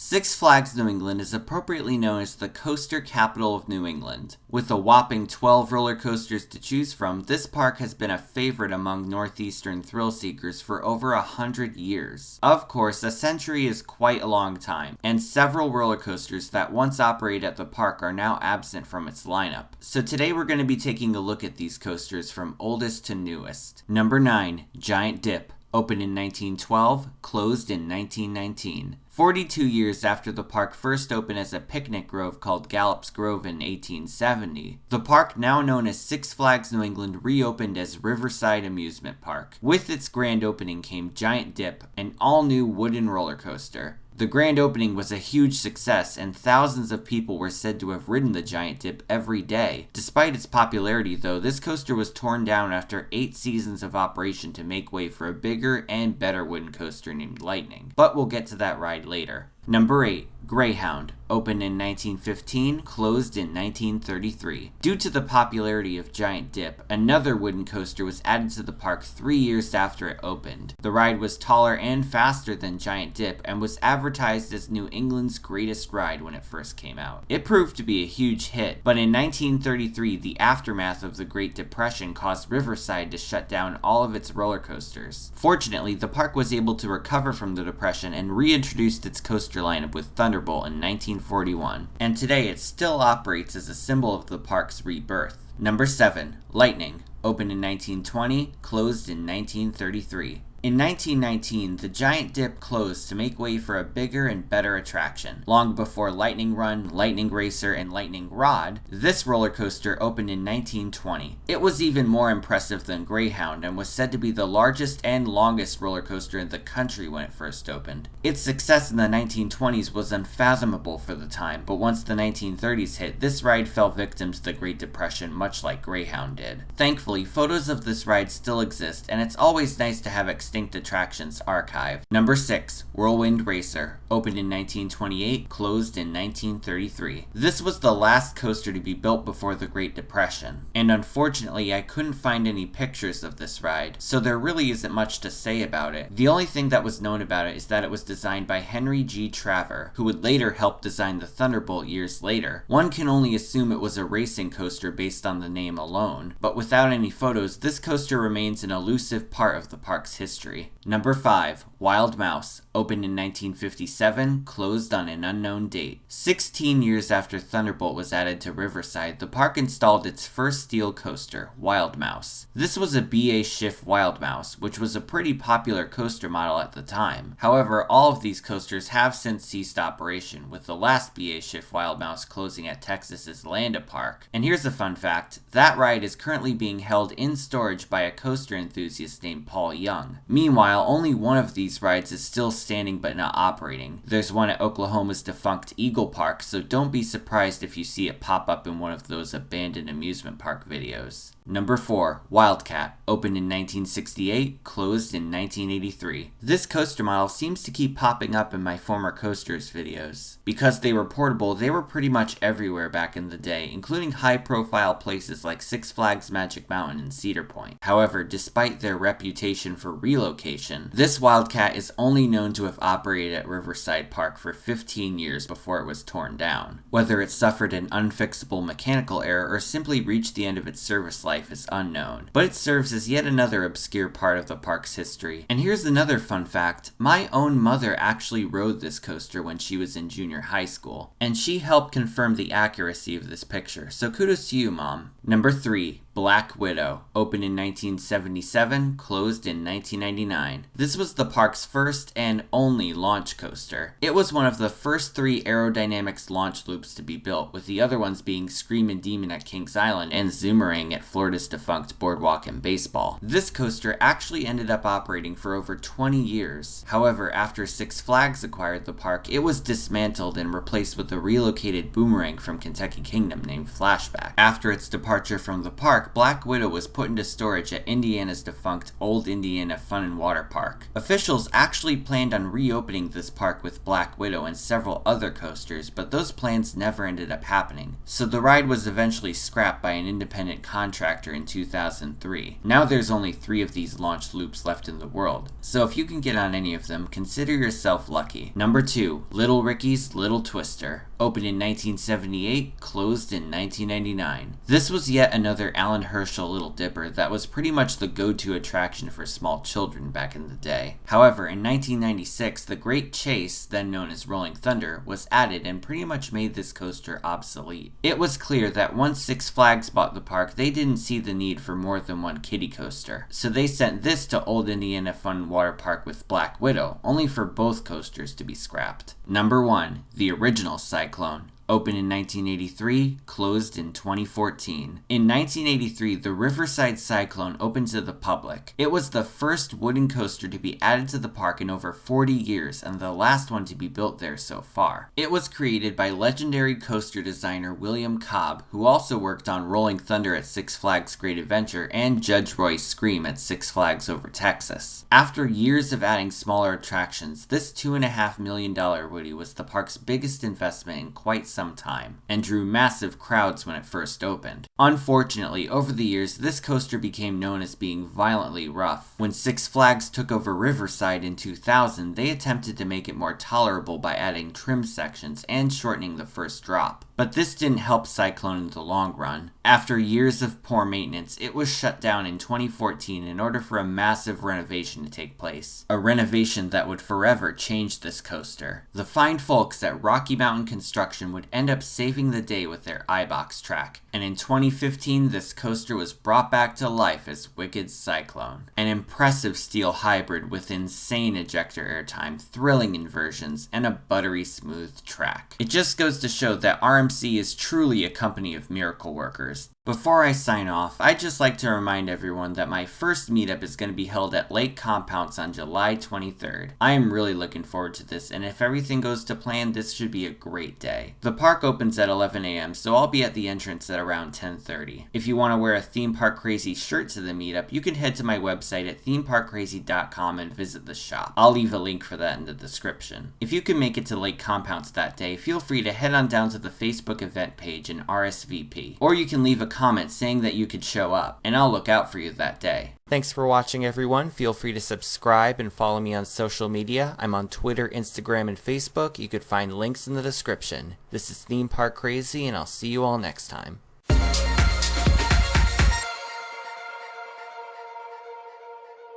Six Flags New England is appropriately known as the coaster capital of New England. With a whopping 12 roller coasters to choose from, this park has been a favorite among northeastern thrill seekers for over 100 years. Of course, a century is quite a long time, and several roller coasters that once operated at the park are now absent from its lineup. So today we're going to be taking a look at these coasters from oldest to newest. Number 9, Giant Dip. Opened in 1912, closed in 1919. 42 years after the park first opened as a picnic grove called Gallop's Grove in 1870, the park, now known as Six Flags New England, reopened as Riverside Amusement Park. With its grand opening came Giant Dip, an all-new wooden roller coaster. The grand opening was a huge success, and thousands of people were said to have ridden the Giant Dip every day. Despite its popularity, though, this coaster was torn down after 8 seasons of operation to make way for a bigger and better wooden coaster named Lightning. But we'll get to that ride later. Number 8, Greyhound. Opened in 1915, closed in 1933. Due to the popularity of Giant Dip, another wooden coaster was added to the park 3 years after it opened. The ride was taller and faster than Giant Dip and was advertised as New England's greatest ride when it first came out. It proved to be a huge hit, but in 1933, the aftermath of the Great Depression caused Riverside to shut down all of its roller coasters. Fortunately, the park was able to recover from the Depression and reintroduced its coaster lineup with Thunderbolt in 1941, and today it still operates as a symbol of the park's rebirth. Number 7, Lightning. Opened in 1920, closed in 1933. In 1919, the Giant Dip closed to make way for a bigger and better attraction. Long before Lightning Run, Lightning Racer, and Lightning Rod, this roller coaster opened in 1920. It was even more impressive than Greyhound and was said to be the largest and longest roller coaster in the country when it first opened. Its success in the 1920s was unfathomable for the time, but once the 1930s hit, this ride fell victim to the Great Depression much like Greyhound did. Thankfully, photos of this ride still exist, and it's always nice to have extinct attractions archived. Number 6, Whirlwind Racer. Opened in 1928, closed in 1933. This was the last coaster to be built before the Great Depression, and unfortunately I couldn't find any pictures of this ride, so there really isn't much to say about it. The only thing that was known about it is that it was designed by Henry G. Traver, who would later help design the Thunderbolt years later. One can only assume it was a racing coaster based on the name alone, but without any photos, this coaster remains an elusive part of the park's history. Number 5, Wild Mouse. Opened in 1957, closed on an unknown date. 16 years after Thunderbolt was added to Riverside, the park installed its first steel coaster, Wild Mouse. This was a BA Schiff Wild Mouse, which was a pretty popular coaster model at the time. However, all of these coasters have since ceased operation, with the last BA Schiff Wild Mouse closing at Texas's Landa Park. And here's a fun fact, that ride is currently being held in storage by a coaster enthusiast named Paul Young. Meanwhile, only one of these rides is still standing but not operating. There's one at Oklahoma's defunct Eagle Park, so don't be surprised if you see it pop up in one of those abandoned amusement park videos. Number 4, WildCat. Opened in 1968, closed in 1983. This coaster model seems to keep popping up in my former coasters videos. Because they were portable, they were pretty much everywhere back in the day, including high-profile places like Six Flags Magic Mountain and Cedar Point. However, despite their reputation for relocation, this WildCat is only known to have operated at Riverside Park for 15 years before it was torn down. Whether it suffered an unfixable mechanical error or simply reached the end of its service life is unknown, but it serves as yet another obscure part of the park's history. And here's another fun fact, my own mother actually rode this coaster when she was in junior high school, and she helped confirm the accuracy of this picture, so kudos to you, Mom. Number 3, Black Widow. Opened in 1977, closed in 1999. This was the park's first and only launch coaster. It was one of the first 3 aerodynamics launch loops to be built, with the other ones being Screamin' Demon at Kings Island and Zoomerang at Florida's defunct Boardwalk and Baseball. This coaster actually ended up operating for over 20 years. However, after Six Flags acquired the park, it was dismantled and replaced with a relocated boomerang from Kentucky Kingdom named Flashback. After its departure from the park, park, Black Widow was put into storage at Indiana's defunct Old Indiana Fun and Water Park. Officials actually planned on reopening this park with Black Widow and several other coasters, but those plans never ended up happening, so the ride was eventually scrapped by an independent contractor in 2003. Now there's only 3 of these launched loops left in the world, so if you can get on any of them, consider yourself lucky. Number 2. Little Rickie's Little Twister. Opened in 1978, closed in 1999. This was yet another Alan Herschel Little Dipper that was pretty much the go-to attraction for small children back in the day. However, in 1996, the Great Chase, then known as Rolling Thunder, was added and pretty much made this coaster obsolete. It was clear that once Six Flags bought the park, they didn't see the need for more than one kiddie coaster, so they sent this to Old Indiana Fun and Water Park with Black Widow, only for both coasters to be scrapped. Number 1. The original Cyclone. Opened in 1983, closed in 2014. In 1983, the Riverside Cyclone opened to the public. It was the first wooden coaster to be added to the park in over 40 years and the last one to be built there so far. It was created by legendary coaster designer William Cobb, who also worked on Rolling Thunder at Six Flags Great Adventure and Judge Roy's Scream at Six Flags Over Texas. After years of adding smaller attractions, this $2.5 million Woody was the park's biggest investment in quite some time, and drew massive crowds when it first opened. Unfortunately, over the years, this coaster became known as being violently rough. When Six Flags took over Riverside in 2000, they attempted to make it more tolerable by adding trim sections and shortening the first drop. But this didn't help Cyclone in the long run. After years of poor maintenance, it was shut down in 2014 in order for a massive renovation to take place. A renovation that would forever change this coaster. The fine folks at Rocky Mountain Construction would end up saving the day with their iBox track, and in 2015 this coaster was brought back to life as Wicked Cyclone. An impressive steel hybrid with insane ejector airtime, thrilling inversions, and a buttery smooth track. It just goes to show that RMC is truly a company of miracle workers. Before I sign off, I'd just like to remind everyone that my first meetup is going to be held at Lake Compounce on July 23rd. I am really looking forward to this, and if everything goes to plan, this should be a great day. The park opens at 11 a.m., so I'll be at the entrance at around 10:30. If you want to wear a Theme Park Crazy shirt to the meetup, you can head to my website at themeparkcrazy.com and visit the shop. I'll leave a link for that in the description. If you can make it to Lake Compounce that day, feel free to head on down to the Facebook event page and RSVP, or you can leave a comment saying that you could show up, and I'll look out for you that day. Thanks for watching, everyone. Feel free to subscribe and follow me on social media. I'm on Twitter, Instagram, and Facebook. You could find links in the description. This is Theme Park Crazy, and I'll see you all next time.